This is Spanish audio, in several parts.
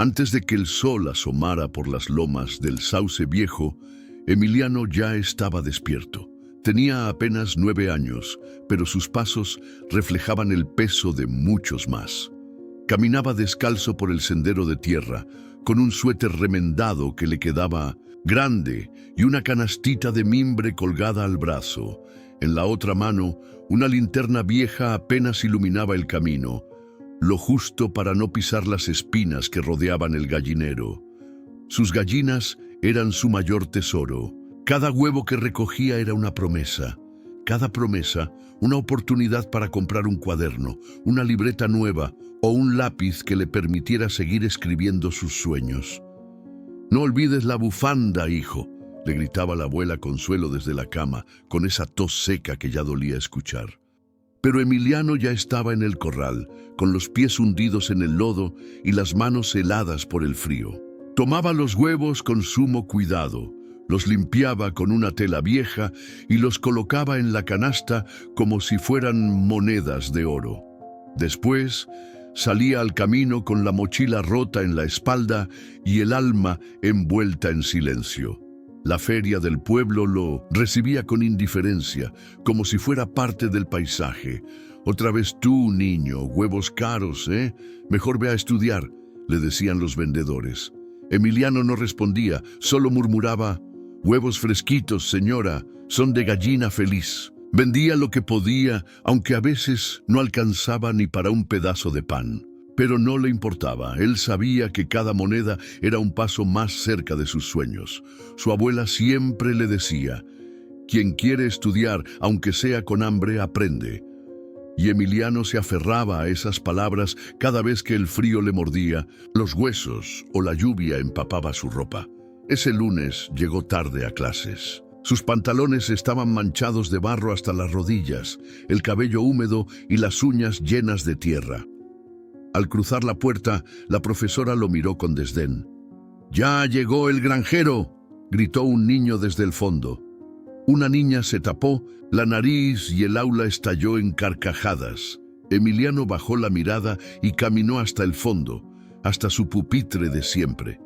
Antes de que el sol asomara por las lomas del Sauce Viejo, Emiliano ya estaba despierto. Tenía apenas 9 años, pero sus pasos reflejaban el peso de muchos más. Caminaba descalzo por el sendero de tierra, con un suéter remendado que le quedaba grande y una canastita de mimbre colgada al brazo. En la otra mano, una linterna vieja apenas iluminaba el camino, lo justo para no pisar las espinas que rodeaban el gallinero. Sus gallinas eran su mayor tesoro. Cada huevo que recogía era una promesa. Cada promesa, una oportunidad para comprar un cuaderno, una libreta nueva o un lápiz que le permitiera seguir escribiendo sus sueños. «No olvides la bufanda, hijo», le gritaba la abuela Consuelo desde la cama, con esa tos seca que ya dolía escuchar. Pero Emiliano ya estaba en el corral, con los pies hundidos en el lodo y las manos heladas por el frío. Tomaba los huevos con sumo cuidado, los limpiaba con una tela vieja y los colocaba en la canasta como si fueran monedas de oro. Después, salía al camino con la mochila rota en la espalda y el alma envuelta en silencio. La feria del pueblo lo recibía con indiferencia, como si fuera parte del paisaje. «Otra vez tú, niño, huevos caros, ¿eh? Mejor ve a estudiar», le decían los vendedores. Emiliano no respondía, solo murmuraba: «Huevos fresquitos, señora, son de gallina feliz». Vendía lo que podía, aunque a veces no alcanzaba ni para un pedazo de pan. Pero no le importaba, él sabía que cada moneda era un paso más cerca de sus sueños. Su abuela siempre le decía: «Quien quiere estudiar, aunque sea con hambre, aprende». Y Emiliano se aferraba a esas palabras cada vez que el frío le mordía los huesos o la lluvia empapaba su ropa. Ese lunes llegó tarde a clases. Sus pantalones estaban manchados de barro hasta las rodillas, el cabello húmedo y las uñas llenas de tierra. Al cruzar la puerta, la profesora lo miró con desdén. «¡Ya llegó el granjero!», gritó un niño desde el fondo. Una niña se tapó la nariz y el aula estalló en carcajadas. Emiliano bajó la mirada y caminó hasta el fondo, hasta su pupitre de siempre.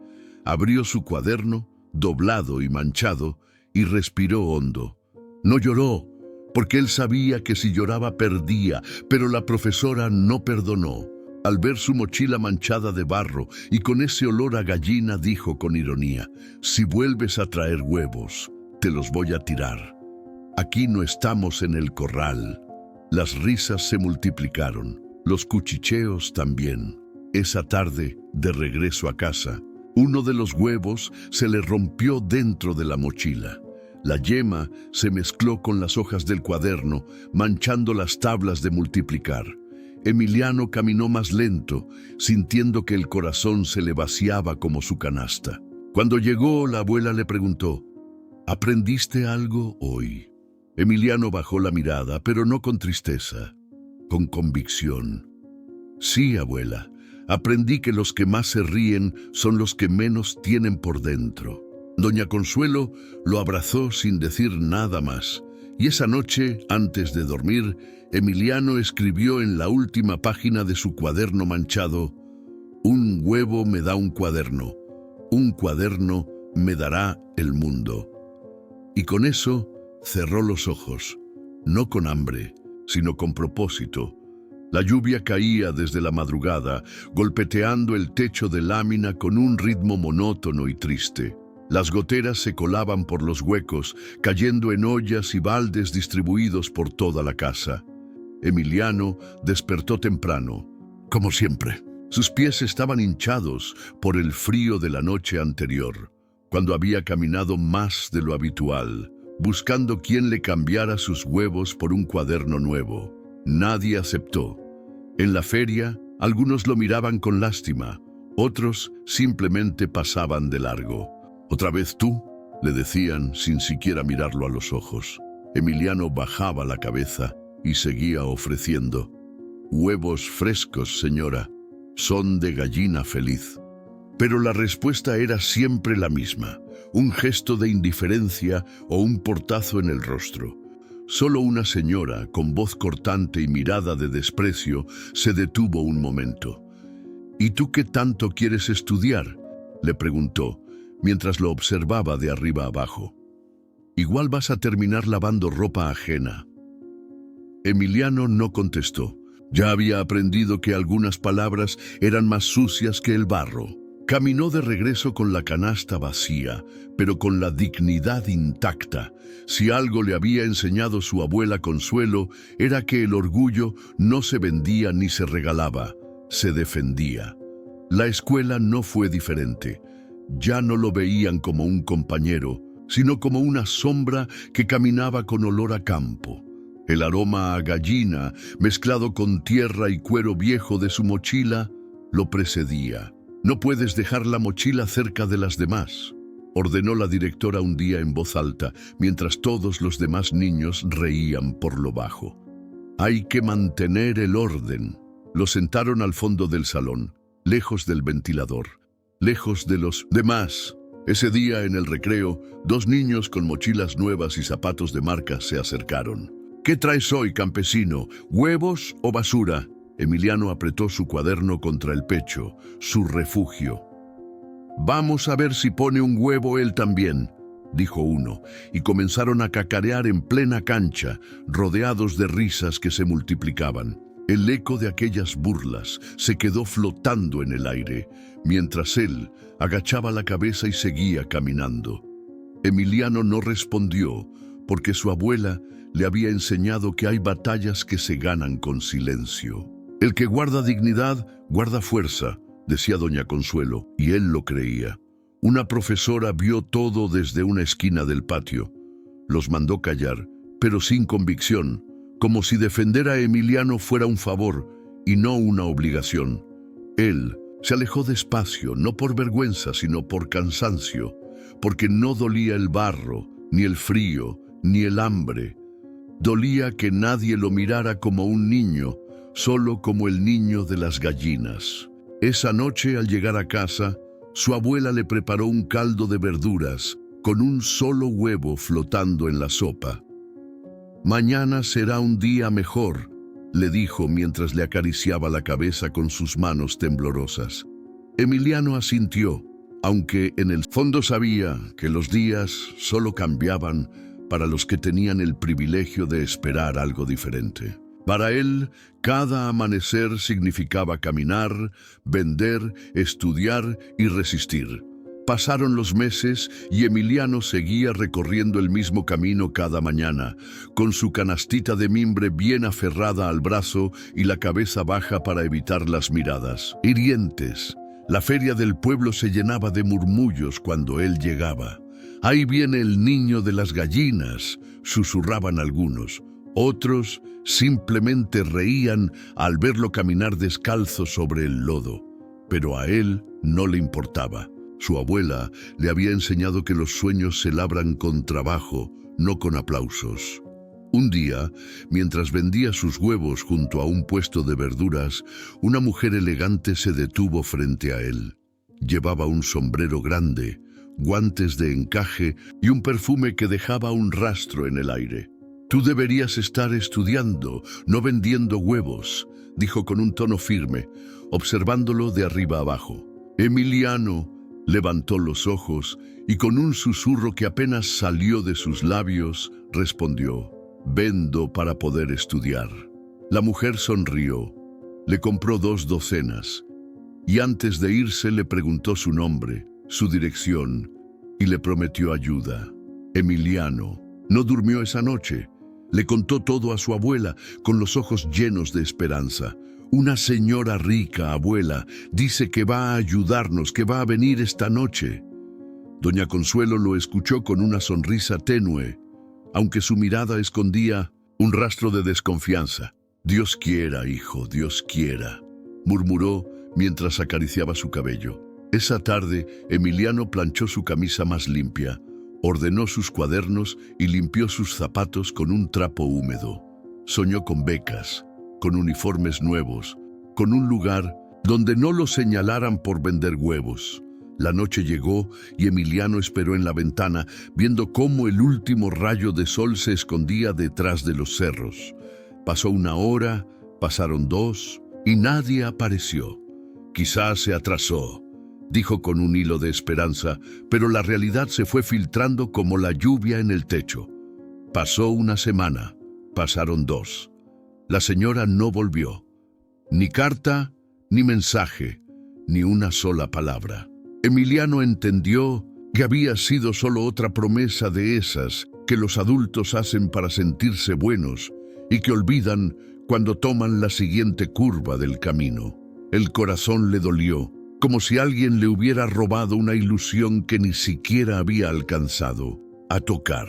Abrió su cuaderno, doblado y manchado, y respiró hondo. No lloró, porque él sabía que si lloraba perdía, pero la profesora no perdonó. Al ver su mochila manchada de barro y con ese olor a gallina, dijo con ironía: «Si vuelves a traer huevos, te los voy a tirar. Aquí no estamos en el corral». Las risas se multiplicaron, los cuchicheos también. Esa tarde, de regreso a casa, uno de los huevos se le rompió dentro de la mochila. La yema se mezcló con las hojas del cuaderno, manchando las tablas de multiplicar. Emiliano caminó más lento, sintiendo que el corazón se le vaciaba como su canasta. Cuando llegó, la abuela le preguntó: «¿Aprendiste algo hoy?». Emiliano bajó la mirada, pero no con tristeza, con convicción. «Sí, abuela, aprendí que los que más se ríen son los que menos tienen por dentro». Doña Consuelo lo abrazó sin decir nada más, y esa noche, antes de dormir, Emiliano escribió en la última página de su cuaderno manchado: «Un huevo me da un cuaderno me dará el mundo». Y con eso cerró los ojos, no con hambre, sino con propósito. La lluvia caía desde la madrugada, golpeteando el techo de lámina con un ritmo monótono y triste. Las goteras se colaban por los huecos, cayendo en ollas y baldes distribuidos por toda la casa. Emiliano despertó temprano, como siempre. Sus pies estaban hinchados por el frío de la noche anterior, cuando había caminado más de lo habitual, buscando quien le cambiara sus huevos por un cuaderno nuevo. Nadie aceptó. En la feria, algunos lo miraban con lástima, otros simplemente pasaban de largo. «¿Otra vez tú?», le decían sin siquiera mirarlo a los ojos. Emiliano bajaba la cabeza y seguía ofreciendo: «Huevos frescos, señora, son de gallina feliz». Pero la respuesta era siempre la misma, un gesto de indiferencia o un portazo en el rostro. Solo una señora, con voz cortante y mirada de desprecio, se detuvo un momento. ¿Y tú qué tanto quieres estudiar?, le preguntó, mientras lo observaba de arriba abajo. Igual vas a terminar lavando ropa ajena. Emiliano no contestó. Ya había aprendido que algunas palabras eran más sucias que el barro. Caminó de regreso con la canasta vacía, pero con la dignidad intacta. Si algo le había enseñado su abuela Consuelo, era que el orgullo no se vendía ni se regalaba, se defendía. La escuela no fue diferente. Ya no lo veían como un compañero, sino como una sombra que caminaba con olor a campo. El aroma a gallina, mezclado con tierra y cuero viejo de su mochila, lo precedía. «No puedes dejar la mochila cerca de las demás», ordenó la directora un día en voz alta, mientras todos los demás niños reían por lo bajo. «Hay que mantener el orden». Lo sentaron al fondo del salón, lejos del ventilador, lejos de los demás. Ese día, en el recreo, 2 niños con mochilas nuevas y zapatos de marca se acercaron. «¿Qué traes hoy, campesino? ¿Huevos o basura?». Emiliano apretó su cuaderno contra el pecho, su refugio. «Vamos a ver si pone un huevo él también», dijo uno, y comenzaron a cacarear en plena cancha, rodeados de risas que se multiplicaban. El eco de aquellas burlas se quedó flotando en el aire, mientras él agachaba la cabeza y seguía caminando. Emiliano no respondió, porque su abuela le había enseñado que hay batallas que se ganan con silencio. «El que guarda dignidad, guarda fuerza», decía doña Consuelo, y él lo creía. Una profesora vio todo desde una esquina del patio. Los mandó callar, pero sin convicción, como si defender a Emiliano fuera un favor y no una obligación. Él se alejó despacio, no por vergüenza, sino por cansancio, porque no dolía el barro, ni el frío, ni el hambre. Dolía que nadie lo mirara como un niño, solo como el niño de las gallinas. Esa noche, al llegar a casa, su abuela le preparó un caldo de verduras, con un solo huevo flotando en la sopa. «Mañana será un día mejor», le dijo mientras le acariciaba la cabeza con sus manos temblorosas. Emiliano asintió, aunque en el fondo sabía que los días solo cambiaban para los que tenían el privilegio de esperar algo diferente. Para él, cada amanecer significaba caminar, vender, estudiar y resistir. Pasaron los meses y Emiliano seguía recorriendo el mismo camino cada mañana, con su canastita de mimbre bien aferrada al brazo y la cabeza baja para evitar las miradas hirientes. La feria del pueblo se llenaba de murmullos cuando él llegaba. «Ahí viene el niño de las gallinas», susurraban algunos. Otros simplemente reían al verlo caminar descalzo sobre el lodo. Pero a él no le importaba. Su abuela le había enseñado que los sueños se labran con trabajo, no con aplausos. Un día, mientras vendía sus huevos junto a un puesto de verduras, una mujer elegante se detuvo frente a él. Llevaba un sombrero grande, guantes de encaje y un perfume que dejaba un rastro en el aire. «Tú deberías estar estudiando, no vendiendo huevos», dijo con un tono firme, observándolo de arriba abajo. Emiliano levantó los ojos y con un susurro que apenas salió de sus labios, respondió: «Vendo para poder estudiar». La mujer sonrió, le compró 2 docenas y antes de irse le preguntó su nombre, su dirección y le prometió ayuda. Emiliano no durmió esa noche. Le contó todo a su abuela con los ojos llenos de esperanza. «Una señora rica, abuela, dice que va a ayudarnos, que va a venir esta noche». Doña Consuelo lo escuchó con una sonrisa tenue, aunque su mirada escondía un rastro de desconfianza. «Dios quiera, hijo, Dios quiera», murmuró mientras acariciaba su cabello. Esa tarde, Emiliano planchó su camisa más limpia, ordenó sus cuadernos y limpió sus zapatos con un trapo húmedo. Soñó con becas, con uniformes nuevos, con un lugar donde no lo señalaran por vender huevos. La noche llegó y Emiliano esperó en la ventana, viendo cómo el último rayo de sol se escondía detrás de los cerros. Pasó 1 hora, pasaron 2, y nadie apareció. Quizás se atrasó, dijo con un hilo de esperanza, pero la realidad se fue filtrando como la lluvia en el techo. Pasó una semana, pasaron 2. La señora no volvió. Ni carta, ni mensaje, ni una sola palabra. Emiliano entendió que había sido solo otra promesa de esas que los adultos hacen para sentirse buenos y que olvidan cuando toman la siguiente curva del camino. El corazón le dolió, como si alguien le hubiera robado una ilusión que ni siquiera había alcanzado a tocar,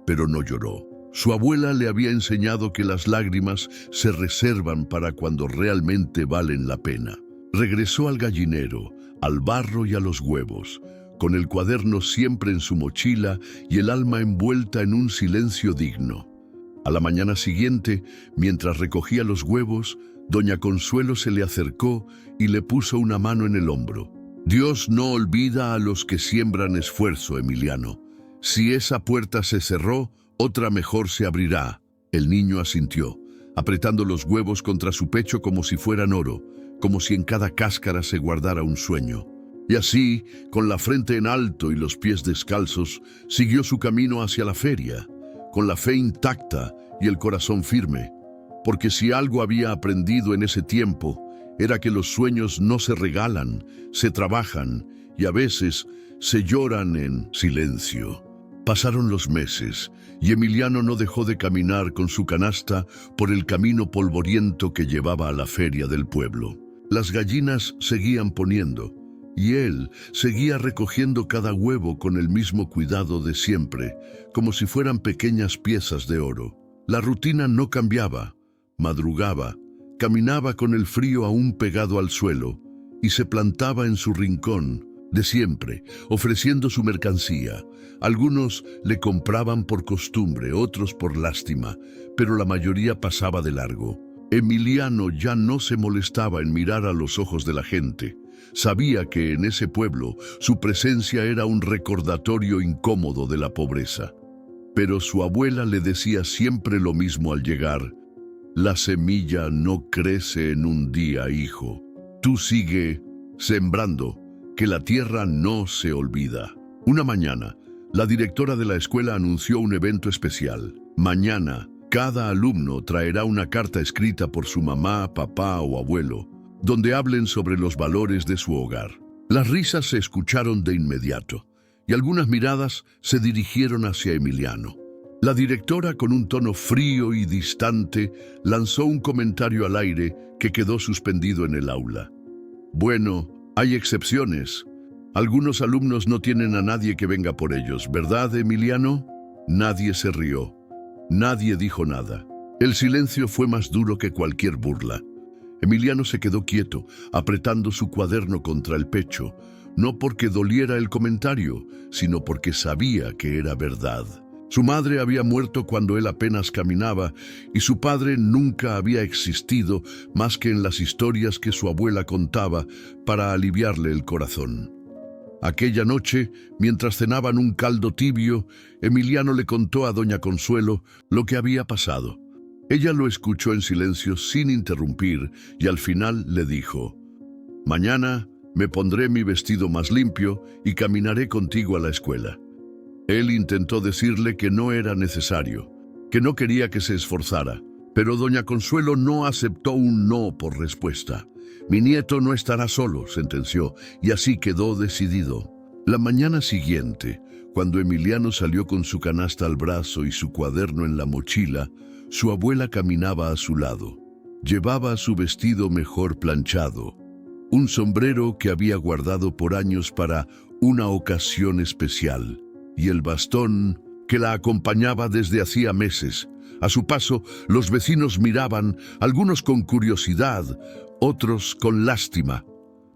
pero no lloró. Su abuela le había enseñado que las lágrimas se reservan para cuando realmente valen la pena. Regresó al gallinero, al barro y a los huevos, con el cuaderno siempre en su mochila y el alma envuelta en un silencio digno. A la mañana siguiente, mientras recogía los huevos, doña Consuelo se le acercó y le puso una mano en el hombro. Dios no olvida a los que siembran esfuerzo, Emiliano. Si esa puerta se cerró, otra mejor se abrirá. El niño asintió, apretando los huevos contra su pecho como si fueran oro, como si en cada cáscara se guardara un sueño. Y así, con la frente en alto y los pies descalzos, siguió su camino hacia la feria, con la fe intacta y el corazón firme, porque si algo había aprendido en ese tiempo, era que los sueños no se regalan, se trabajan y a veces se lloran en silencio. Pasaron los meses y Emiliano no dejó de caminar con su canasta por el camino polvoriento que llevaba a la feria del pueblo. Las gallinas seguían poniendo y él seguía recogiendo cada huevo con el mismo cuidado de siempre, como si fueran pequeñas piezas de oro. La rutina no cambiaba. Madrugaba, caminaba con el frío aún pegado al suelo y se plantaba en su rincón de siempre, ofreciendo su mercancía. Algunos le compraban por costumbre, otros por lástima, pero la mayoría pasaba de largo. Emiliano ya no se molestaba en mirar a los ojos de la gente. Sabía que en ese pueblo su presencia era un recordatorio incómodo de la pobreza. Pero su abuela le decía siempre lo mismo al llegar: la semilla no crece en un día, hijo. Tú sigue sembrando, que la tierra no se olvida. Una mañana, la directora de la escuela anunció un evento especial. Mañana, cada alumno traerá una carta escrita por su mamá, papá o abuelo, donde hablen sobre los valores de su hogar. Las risas se escucharon de inmediato, y algunas miradas se dirigieron hacia Emiliano. La directora, con un tono frío y distante, lanzó un comentario al aire que quedó suspendido en el aula. Bueno, hay excepciones. Algunos alumnos no tienen a nadie que venga por ellos, ¿verdad, Emiliano? Nadie se rió. Nadie dijo nada. El silencio fue más duro que cualquier burla. Emiliano se quedó quieto, apretando su cuaderno contra el pecho, no porque doliera el comentario, sino porque sabía que era verdad. Su madre había muerto cuando él apenas caminaba y su padre nunca había existido más que en las historias que su abuela contaba para aliviarle el corazón. Aquella noche, mientras cenaban un caldo tibio, Emiliano le contó a doña Consuelo lo que había pasado. Ella lo escuchó en silencio sin interrumpir y al final le dijo: «Mañana me pondré mi vestido más limpio y caminaré contigo a la escuela». Él intentó decirle que no era necesario, que no quería que se esforzara, pero doña Consuelo no aceptó un no por respuesta. «Mi nieto no estará solo», sentenció, y así quedó decidido. La mañana siguiente, cuando Emiliano salió con su canasta al brazo y su cuaderno en la mochila, su abuela caminaba a su lado. Llevaba su vestido mejor planchado, un sombrero que había guardado por años para una ocasión especial, y el bastón que la acompañaba desde hacía meses. A su paso, los vecinos miraban, algunos con curiosidad, otros con lástima,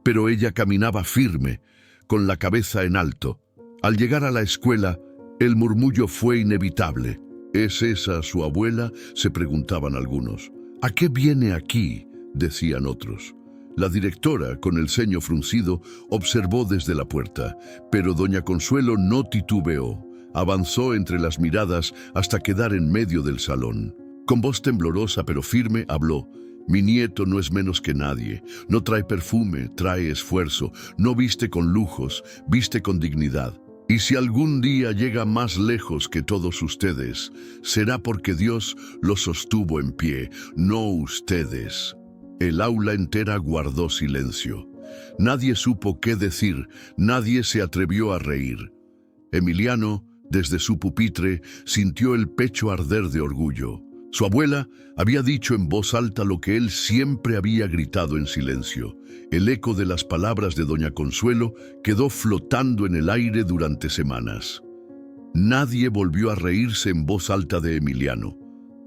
pero ella caminaba firme, con la cabeza en alto. Al llegar a la escuela, el murmullo fue inevitable. ¿Es esa su abuela?, se preguntaban algunos. ¿A qué viene aquí?, decían otros. La directora, con el ceño fruncido, observó desde la puerta, pero doña Consuelo no titubeó. Avanzó entre las miradas hasta quedar en medio del salón. Con voz temblorosa pero firme habló: Mi nieto no es menos que nadie. No trae perfume, trae esfuerzo. No viste con lujos, viste con dignidad. Y si algún día llega más lejos que todos ustedes, será porque Dios lo sostuvo en pie, no ustedes. El aula entera guardó silencio. Nadie supo qué decir, nadie se atrevió a reír. Emiliano, desde su pupitre, sintió el pecho arder de orgullo. Su abuela había dicho en voz alta lo que él siempre había gritado en silencio. El eco de las palabras de doña Consuelo quedó flotando en el aire durante semanas. Nadie volvió a reírse en voz alta de Emiliano,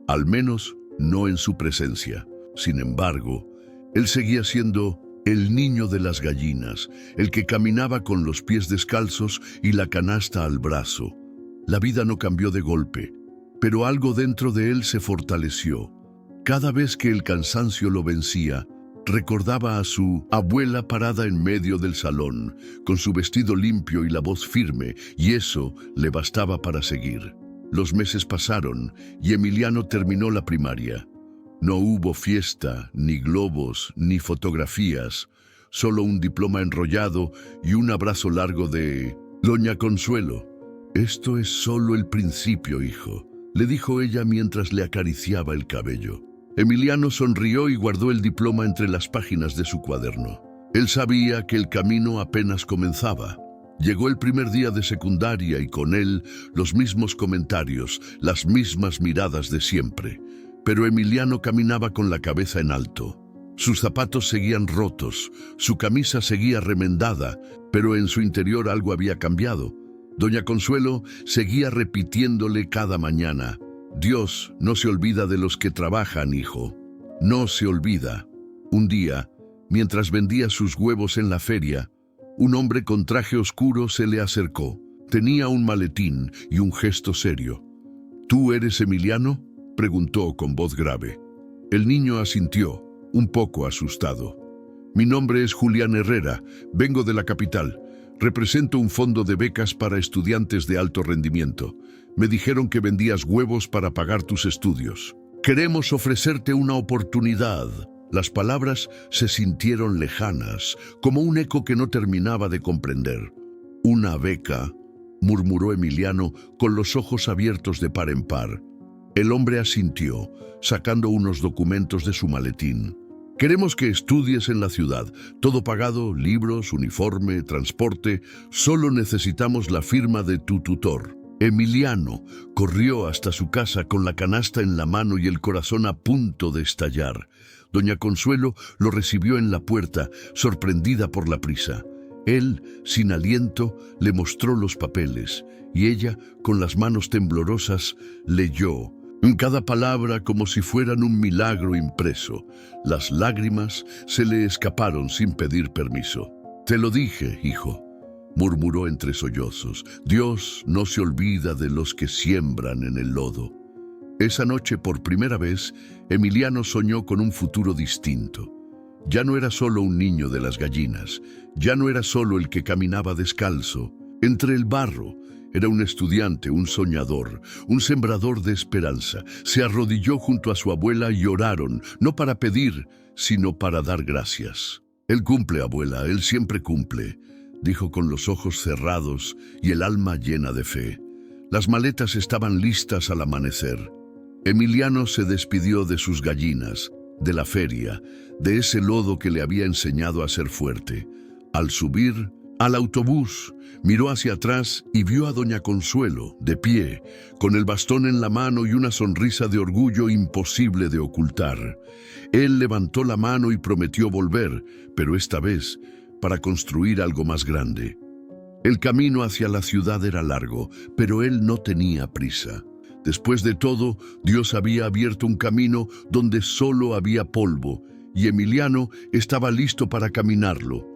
al menos no en su presencia. Sin embargo, él seguía siendo el niño de las gallinas, el que caminaba con los pies descalzos y la canasta al brazo. La vida no cambió de golpe, pero algo dentro de él se fortaleció. Cada vez que el cansancio lo vencía, recordaba a su abuela parada en medio del salón, con su vestido limpio y la voz firme, y eso le bastaba para seguir. Los meses pasaron y Emiliano terminó la primaria. No hubo fiesta, ni globos, ni fotografías, solo un diploma enrollado y un abrazo largo de doña Consuelo. «Esto es solo el principio, hijo», le dijo ella mientras le acariciaba el cabello. Emiliano sonrió y guardó el diploma entre las páginas de su cuaderno. Él sabía que el camino apenas comenzaba. Llegó el primer día de secundaria y con él los mismos comentarios, las mismas miradas de siempre. Pero Emiliano caminaba con la cabeza en alto. Sus zapatos seguían rotos, su camisa seguía remendada, pero en su interior algo había cambiado. Doña Consuelo seguía repitiéndole cada mañana: «Dios no se olvida de los que trabajan, hijo. No se olvida». Un día, mientras vendía sus huevos en la feria, un hombre con traje oscuro se le acercó. Tenía un maletín y un gesto serio. «¿Tú eres Emiliano?», preguntó con voz grave. El niño asintió, un poco asustado. «Mi nombre es Julián Herrera, vengo de la capital. Represento un fondo de becas para estudiantes de alto rendimiento. Me dijeron que vendías huevos para pagar tus estudios. Queremos ofrecerte una oportunidad». Las palabras se sintieron lejanas, como un eco que no terminaba de comprender. «¿Una beca?», murmuró Emiliano con los ojos abiertos de par en par. El hombre asintió, sacando unos documentos de su maletín. «Queremos que estudies en la ciudad. Todo pagado, libros, uniforme, transporte. Solo necesitamos la firma de tu tutor». Emiliano corrió hasta su casa con la canasta en la mano y el corazón a punto de estallar. Doña Consuelo lo recibió en la puerta, sorprendida por la prisa. Él, sin aliento, le mostró los papeles, y ella, con las manos temblorosas, leyó cada palabra como si fueran un milagro impreso. Las lágrimas se le escaparon sin pedir permiso. «Te lo dije, hijo», murmuró entre sollozos. «Dios no se olvida de los que siembran en el lodo». Esa noche, por primera vez, Emiliano soñó con un futuro distinto. Ya no era solo un niño de las gallinas, ya no era solo el que caminaba descalzo. Entre el barro, era un estudiante, un soñador, un sembrador de esperanza. Se arrodilló junto a su abuela y oraron, no para pedir, sino para dar gracias. «Él cumple, abuela, él siempre cumple», dijo con los ojos cerrados y el alma llena de fe. Las maletas estaban listas al amanecer. Emiliano se despidió de sus gallinas, de la feria, de ese lodo que le había enseñado a ser fuerte. Al subir al autobús, miró hacia atrás y vio a doña Consuelo, de pie, con el bastón en la mano y una sonrisa de orgullo imposible de ocultar. Él levantó la mano y prometió volver, pero esta vez para construir algo más grande. El camino hacia la ciudad era largo, pero él no tenía prisa. Después de todo, Dios había abierto un camino donde solo había polvo, y Emiliano estaba listo para caminarlo.